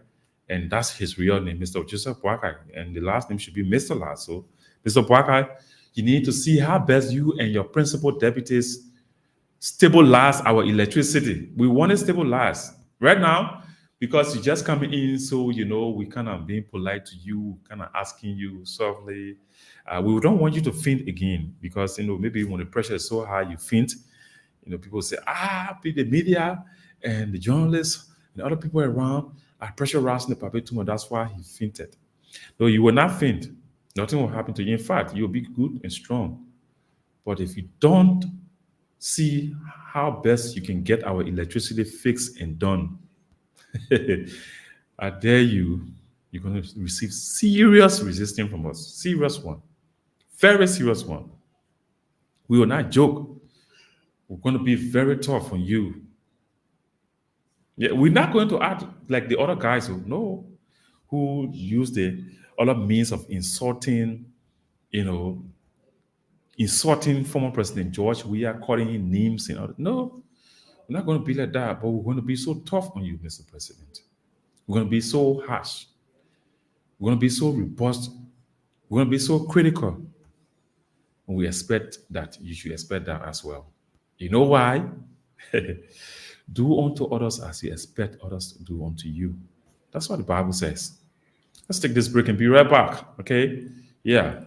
and that's his real name, Mr. Joseph Boakai. And the last name should be Mr. Last. So, Mr. Boakai, you need to see how best you and your principal deputies stabilize our electricity. We want it stabilized. Right now, because you just coming in, so we kind of being polite to you, kind of asking you softly. We don't want you to faint again, because maybe when the pressure is so high, you faint. People say, the media and the journalists and other people around are pressurizing the puppet too much. That's why he fainted. No, you will not faint. Nothing will happen to you. In fact, you'll be good and strong. But if you don't see how best you can get our electricity fixed and done, I dare you, you're going to receive serious resistance from us. Serious one. Very serious one. We will not joke. We're going to be very tough on you. Yeah, we're not going to act like the other guys who use the other means of insulting former President George. We are calling him names and other. No, we're not going to be like that, but we're going to be so tough on you, Mr. President. We're going to be so harsh. We're going to be so robust. We're going to be so critical. And we expect that you should expect that as well. You know why? Do unto others as you expect others to do unto you. That's what the Bible says. Let's take this break and be right back, okay? Yeah.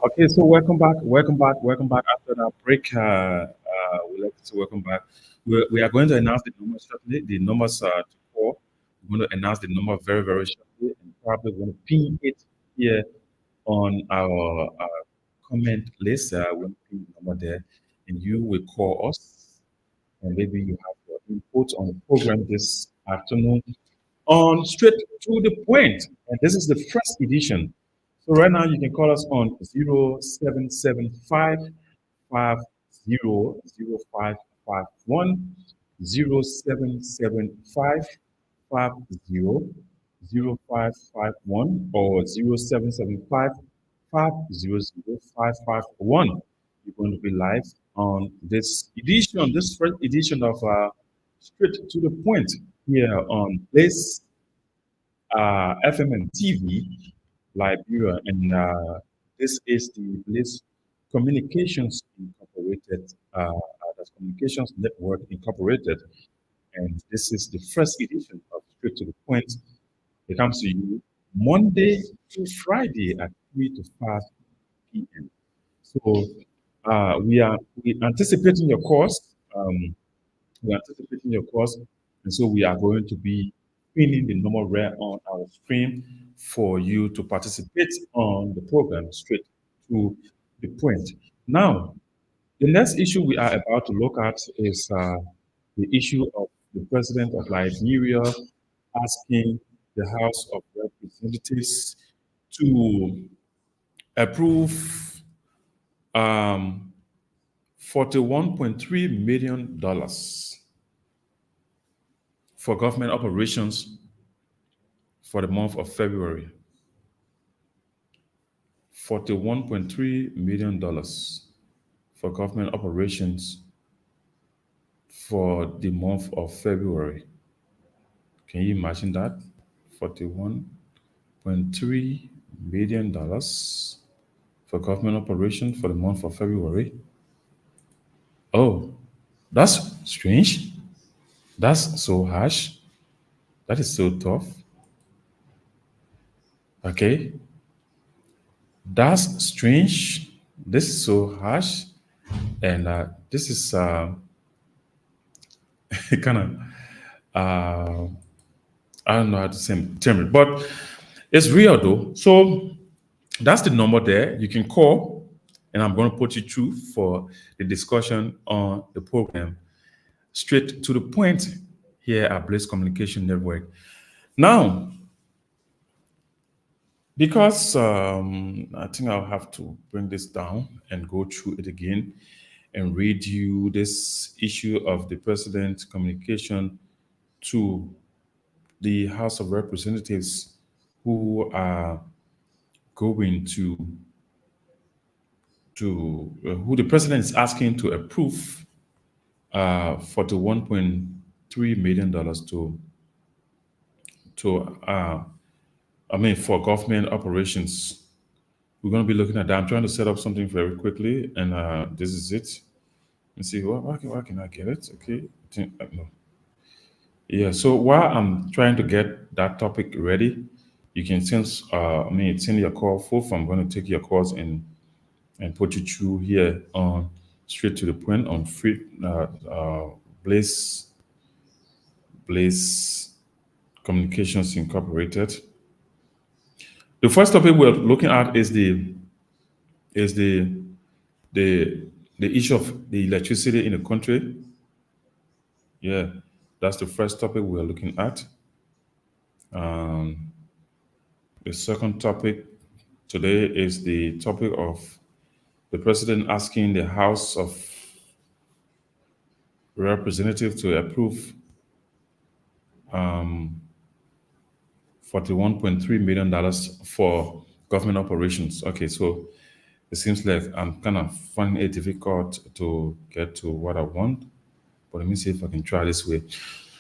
Okay, so welcome back after that break. We'd like to welcome back. We are going to announce the numbers shortly. The numbers to call. We're going to announce the number very, very shortly, and probably going to pin it here on our comment list. We'll pin the number there, and you will call us, and maybe you have your input on the program this afternoon on Straight to the Point. And this is the first edition. So right now you can call us on 0775 500551, 0775 500551, or 0775 500551. You're going to be live on this edition, this first edition of Straight to the Point here on Blaze FM and TV Liberia, and this is the Bliss Communications Incorporated, that's Communications Network Incorporated, and this is the first edition of Straight to the Point. It comes to you Monday to Friday at 3 to 5 p.m. So we anticipating your course. We're anticipating your course, and so we are going to be pinning the number rare on our screen for you to participate on the program straight to the point. Now, the next issue we are about to look at is the issue of the president of Liberia asking the House of Representatives to approve um, $41.3 million for government operations for the month of February. $41.3 million for government operations for the month of February. Can you imagine that? $41.3 million for government operations for the month of February. Oh, that's strange. That's so harsh. That is so tough. Okay. That's strange. This is so harsh. And this is kind of, I don't know how to term it, but it's real though. So that's the number there. You can call and I'm going to put you through for the discussion on the program. Straight to the point here at Blaze Communication Network. Now, because I think I'll have to bring this down and go through it again and read you this issue of the president's communication to the House of Representatives who are going to who the president is asking to approve $41.3 million to for government operations. We're going to be looking at that. I'm trying to set up something very quickly, and this is it. Let's see, why can I get it? Okay, no. Yeah. So while I'm trying to get that topic ready, you can send your call. Full. I'm going to take your calls and put you through here on straight to the point on free Blaze Blaze Communications Incorporated. The first topic we're looking at is is the the issue of the electricity in the country. Yeah, that's the first topic we're looking at. Um, the second topic today is the topic of the president asking the House of Representatives to approve um, $41.3 million for government operations. Okay, so it seems like I'm kind of finding it difficult to get to what I want, but let me see if I can try this way.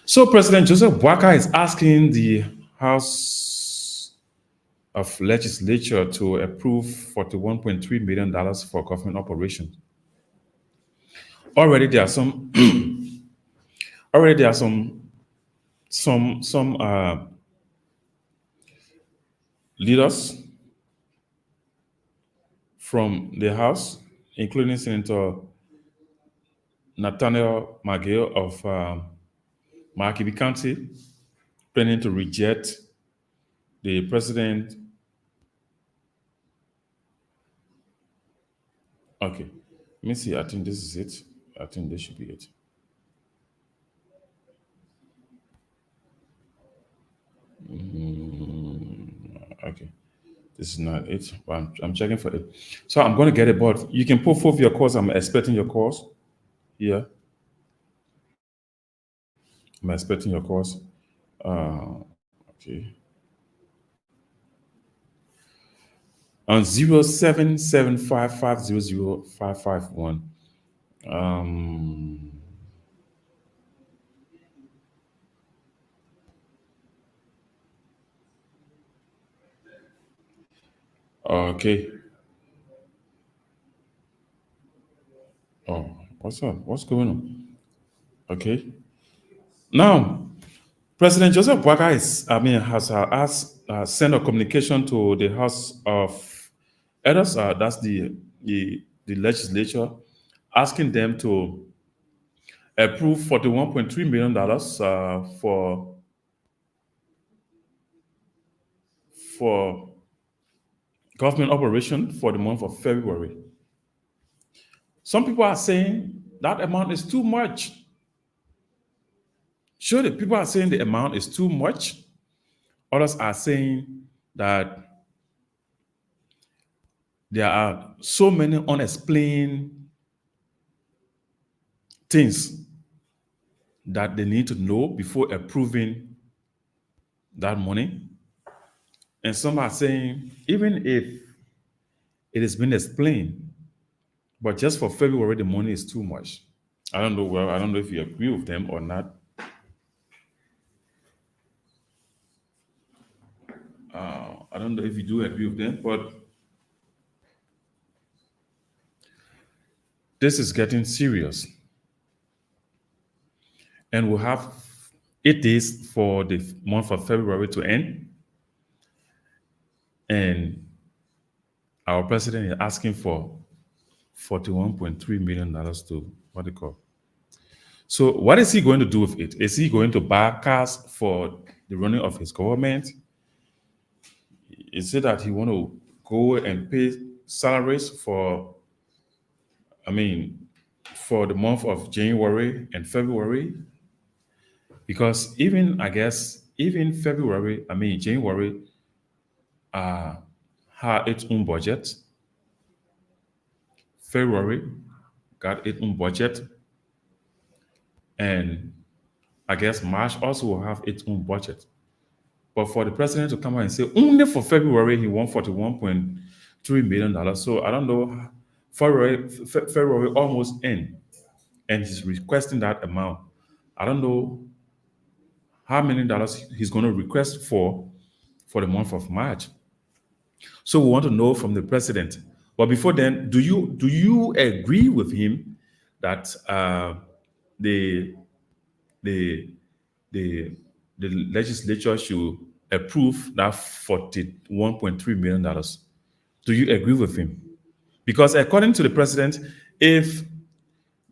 So President Joseph Boakai is asking the House of Legislature to approve $41.3 million for government operations. Already there are some already there are some leaders from the House, including Senator Nathaniel McGill of Markibi County, planning to reject the president. Okay, let me see. I think this is it. I think this should be it. Okay, this is not it. But I'm checking for it. So I'm going to get it, but you can put forth your calls. I'm expecting your calls. Yeah, I'm expecting your calls. Okay. On 0775500551. Um, okay. Oh, what's up? What's going on? Okay. Now, President Joseph Boakai has asked, sent a communication to the House of Elders, that's the legislature, asking them to approve $41.3 million for government operation for the month of February. Some people are saying that amount is too much. Sure, the people are saying the amount is too much. Others are saying that there are so many unexplained things that they need to know before approving that money. And some are saying, even if it has been explained, but just for February, the money is too much. I don't know. Well, I don't know if you agree with them or not. I don't know if you do agree with them, but this is getting serious. And we'll have 8 days for the month of February to end. And our president is asking for $41.3 million to what they call. So what is he going to do with it? Is he going to backcast for the running of his government? Is it that he want to go and pay salaries for I mean, for the month of January and February, because even I guess even February, I mean January, uh, had its own budget. February got its own budget, and I guess March also will have its own budget. But for the president to come out and say only for February he won $41.3 million. So I don't know. February almost end, and he's requesting that amount. I don't know how many dollars he's going to request for the month of March. So we want to know from the president. But before then, do you agree with him that the the the the legislature should approve that $41.3 million? Do you agree with him? Because according to the president, if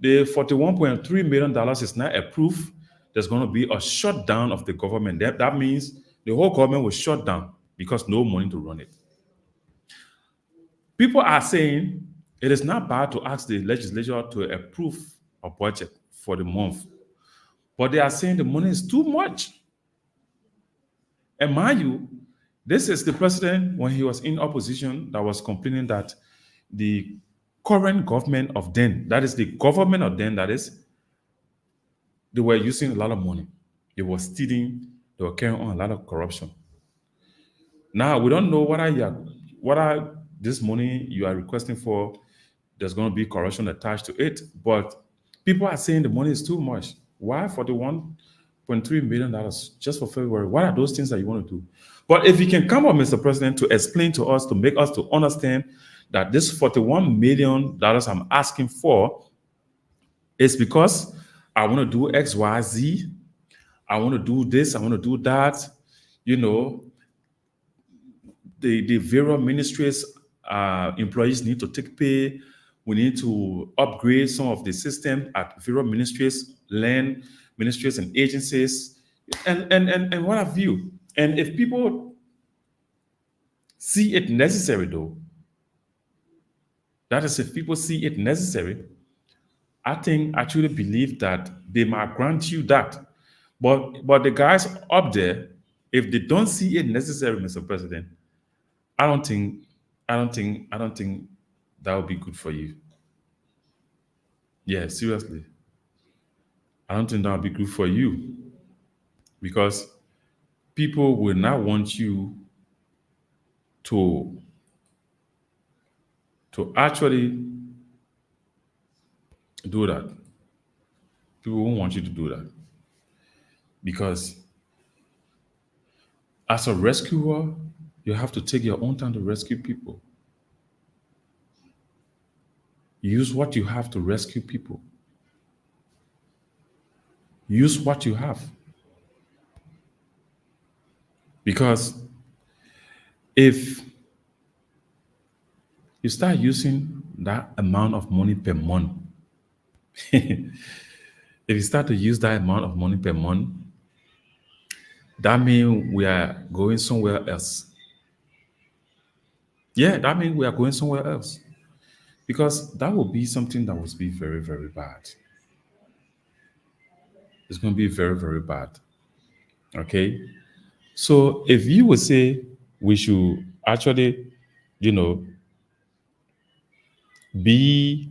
the $41.3 million is not approved, there's going to be a shutdown of the government. That means the whole government will shut down because no money to run it. People are saying it is not bad to ask the legislature to approve a budget for the month, but they are saying the money is too much. And mind you, this is the president when he was in opposition that was complaining that the current government of then, that is the government of then, that is, they were using a lot of money. They were stealing, they were carrying on a lot of corruption. Now we don't know what are this money you are requesting for. There's going to be corruption attached to it, but people are saying the money is too much. Why for the $1.3 million just for February? What are those things that you want to do? But if you can come up, Mr. President, to explain to us, to make us to understand that this $41 million I'm asking for is because I want to do X, Y, Z. I want to do this. I want to do that. You know, the various ministries employees need to take pay. We need to upgrade some of the system at various ministries, land ministries and agencies, and what have you. And if people see it necessary, though, that is, if people see it necessary, I truly believe that they might grant you that. But the guys up there, if they don't see it necessary, Mr. President, I don't think I don't think that would be good for you. Yeah, seriously. I don't think that would be good for you because people will not want you to actually do that. People won't want you to do that because as a rescuer, you have to take your own time to rescue people. Use what you have to rescue people. Use what you have because if you start using that amount of money per month, if you start to use that amount of money per month, that means we are going somewhere else. Yeah, that means we are going somewhere else because that will be something that will be very, very bad. It's going to be very, very bad. Okay. So if you would say we should actually, you know, be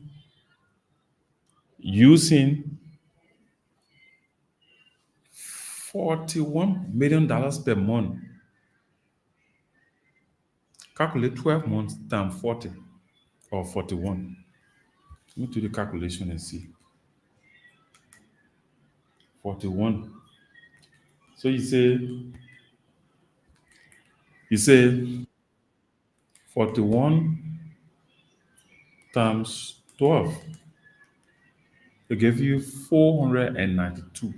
using $41 million per month, calculate 12 months times 40 or 41. Let me do the calculation and see. 41. So you say 41 times 12. It give you 492.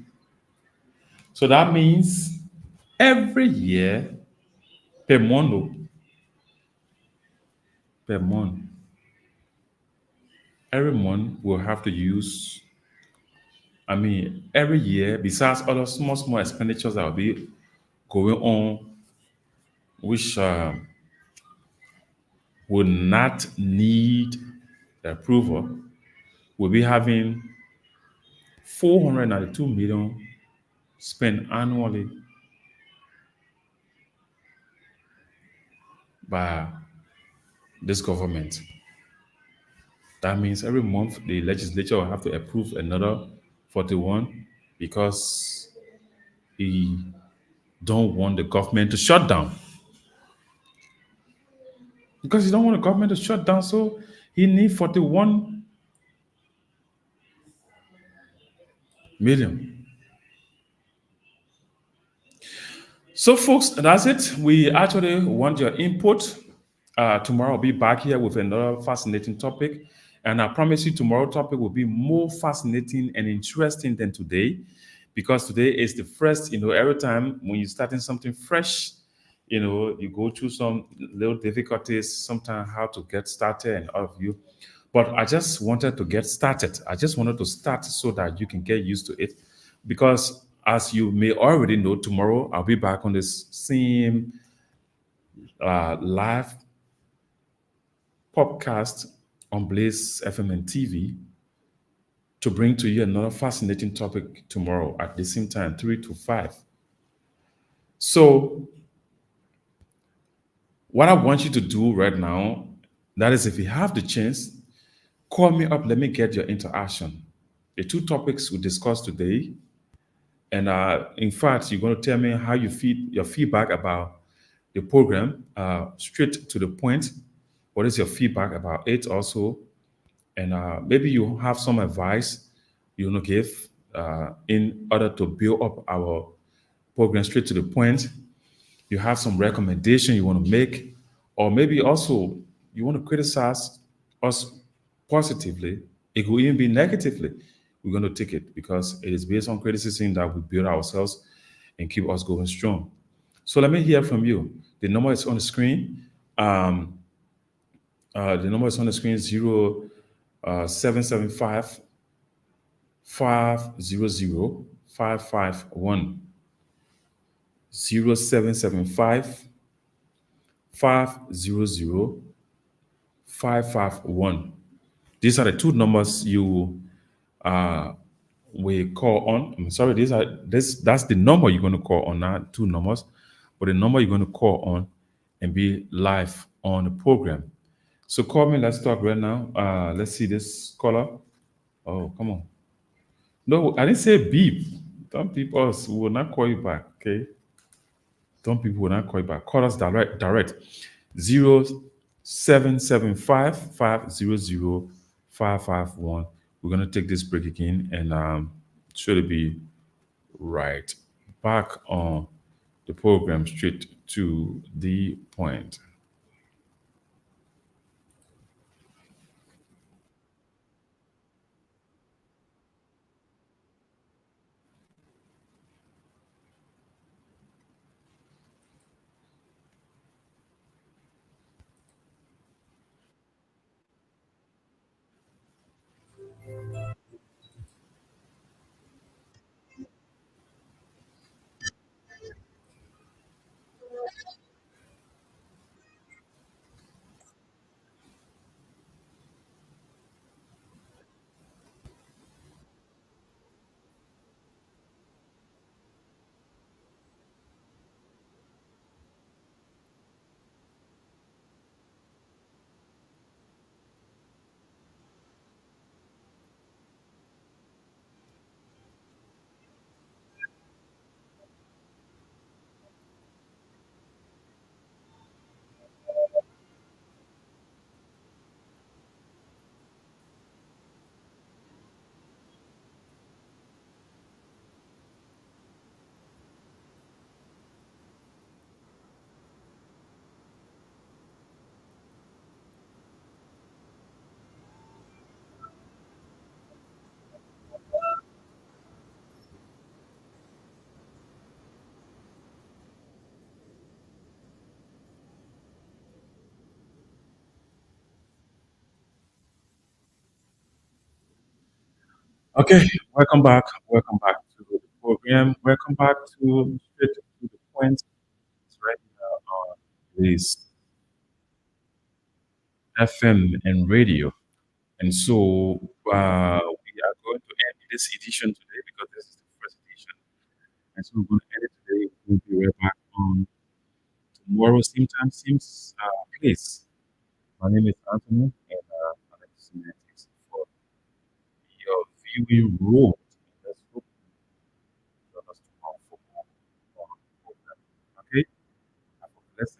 So that means every year per month, oh, per month, every month we'll have to use, I mean, every year, besides other small, small expenditures that will be going on, which will not need approval, we'll be having 492 million spent annually by this government. That means every month the legislature will have to approve another 41 because he don't want the government to shut down. Because he don't want the government to shut down, so he need 41 million. So, folks, that's it. We actually want your input. Tomorrow I'll be back here with another fascinating topic. And I promise you, tomorrow topic will be more fascinating and interesting than today, because today is the first, every time when you're starting something fresh, you go through some little difficulties, sometimes how to get started and all of you. But I just wanted to get started. I just wanted to start so that you can get used to it. Because as you may already know, tomorrow I'll be back on this same live podcast on Blaze FM and TV to bring to you another fascinating topic tomorrow at the same time, 3 to 5. So, what I want you to do right now, that is, if you have the chance, call me up. Let me get your interaction. The two topics we discussed today, and in fact, you're going to tell me how you feel, your feedback about the program, straight to the point. What is your feedback about it also? And maybe you have some advice you want to give in order to build up our program straight to the point. You have some recommendation you want to make, or maybe also you want to criticize us positively. It could even be negatively. We're going to take it because it is based on criticism that we build ourselves and keep us going strong. So let me hear from you. The number is on the screen. Um, the number is on the screen: 0775 500 0775 500 551. These are the two numbers you uh, will call on. I'm sorry, that's the number you're going to call on, not two numbers, but the number you're going to call on and be live on the program. So call me. Let's talk right now. Let's see this caller. Oh, come on. No, I didn't say beep. Some people will not call you back. Okay. Some people will not call you back. Call us direct. 0775 500 551. We're gonna take this break again and should be right back on the program straight to the point. Okay, welcome back. Welcome back to the program. Welcome back to straight to the point. It's right here on this FM and radio. And so we are going to end this edition today because this is the first edition. And so we're going to end it today. We'll be right back on tomorrow, same time, same place. My name is Anthony, and I'd like to say thanks for your viewing role. Let's hope you join us tomorrow for more program. Okay? Have a blessed